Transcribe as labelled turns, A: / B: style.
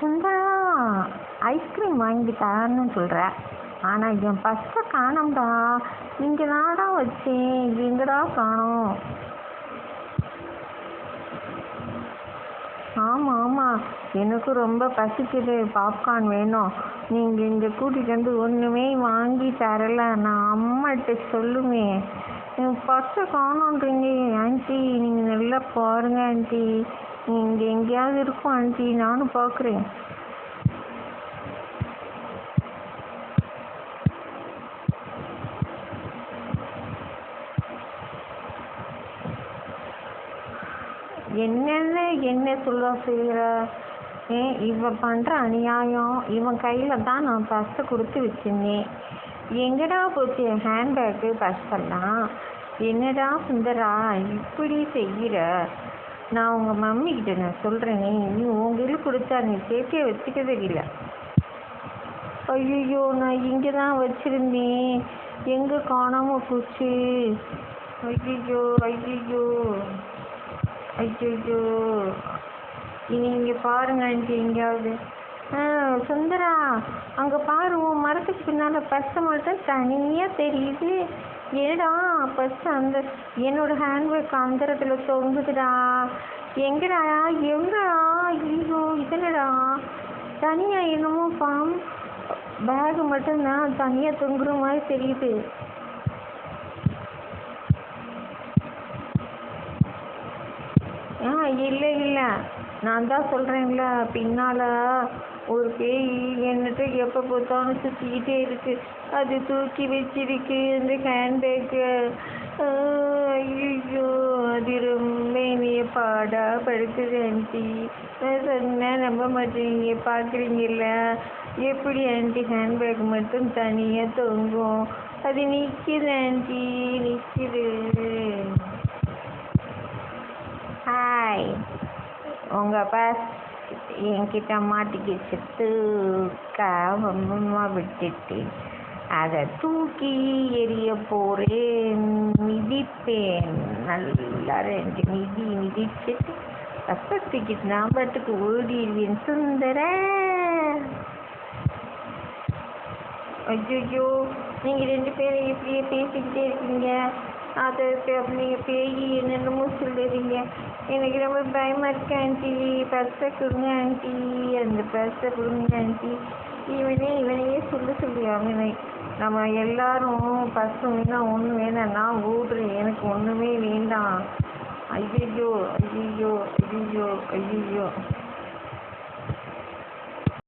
A: Sundara, ice cream வாங்கி தரேன்னு சொல்கிற, ஆனால் என் பர்ஸை காணோம்டா. இங்கே தான்டா வச்சேன், எங்கடா காணோம்? ஆமாம் ஆமாம், எனக்கு ரொம்ப பசிக்குது, பாப்கார்ன் வேணும். நீங்கள் இங்கே கூட்டிகிட்டு வந்து ஒன்றுமே வாங்கி தரல, நான் அம்மாட்ட சொல்லுவேன். என் பர்ஸை காணோன்றீங்க ஆண்டி, நீங்கள் நல்லா பாருங்க ஆண்டி. இங்கே எங்கேயாவது இருக்கும் ஆண்டி, நானும் பார்க்குறேன். என்ன சொல்ல செய்கிற? இவன் பண்ணுற அநியாயம். இவன் கையில் தான் நான் பர்ஸை கொடுத்து வச்சுருந்தேன். எங்கடா போச்சு என் ஹேண்ட்பேக்கு, பர்ஸெல்லாம்? என்னடா சுந்தரா இப்படி செய்கிற? நான் உங்கள் மம்மிக்கிட்ட நான் சொல்கிறேனே, நீ உங்கள் கொடுத்தா நீ சேஃப்டியாக வச்சுக்கவே இல்லை. ஐயோ, நான் இங்கே தான் வச்சுருந்தேன், எங்கே காணாமல் போச்சு? ஐயோ ஐயோ ஐயோ, இனி இங்கே பாருங்க ஆண்டி, எங்கேயாவது. சுந்தரா, அங்கே பாரு, உன் மரத்துக்கு பின்னால் பர்ஸை மட்டும் தனியாக தெரியுது. ஏடா பர்ஸ் அந்த என்னோட ஹேண்ட்பேக் அந்த இடத்துல தொங்குதுடா. எங்கடா எங்கடா? ஐயோ, இதனடா தனியாக என்னமோ ஃபார்ம் பேகு மட்டும்தான் தனியாக தொங்குற மாதிரி தெரியுது. இல்லை, நான் தான் சொல்கிறேன்ல, பின்னால் ஒரு பேய் என்னட்டு எப்போ பார்த்தாலும் சுற்றிக்கிட்டே இருக்கு. அது தூக்கி வச்சிருக்கு இந்த ஹேண்ட்பேக்கு. ஐயோ, அது ரொம்ப என்னைய பாடா படுத்துது ஆண்டி. நான் சொன்னேன் நம்ப மாட்டேங்க, பார்க்குறீங்கல்ல எப்படி ஆண்டி ஹேண்ட்பேக் மட்டும் தனியாக தொங்கும். அது நிற்கிது ஆண்டி, நிற்கிது. ஹாய், உங்கள் பர்ஸ் என்கிட்ட மாட்டிக்கிச்சு, தூக்காம விட்டுட்டு அதை தூக்கி எரிய போகிறேன், மிதிப்பேன். நல்லா ரெண்டு மிதிச்சுட்டு பர்ஸை தூக்கிட்டு நான் பாட்டுக்கு ஓடிடுவேன். சுந்தர, ஐயோ, நீங்கள் ரெண்டு பேரும் இப்படியே பேசிக்கிட்டே இருக்கீங்க. அதை நீங்கள் பேய் என்னென்னமோ சொல்லுறீங்க. எனக்கு ரொம்ப பயமாக இருக்கு ஆண்டி. பர்ஸை கொடுங்க ஆண்டி, அந்த பர்ஸை கொடுங்க ஆண்டி. இவனையே சொல்லி அவனை நம்ம எல்லாரும் பர்ஸு வேணாம், ஒன்று வேணாம், நான் ஓடுறேன், எனக்கு ஒன்றுமே வேண்டாம். ஐயோ ஐயோ ஐயோ ஐயோ.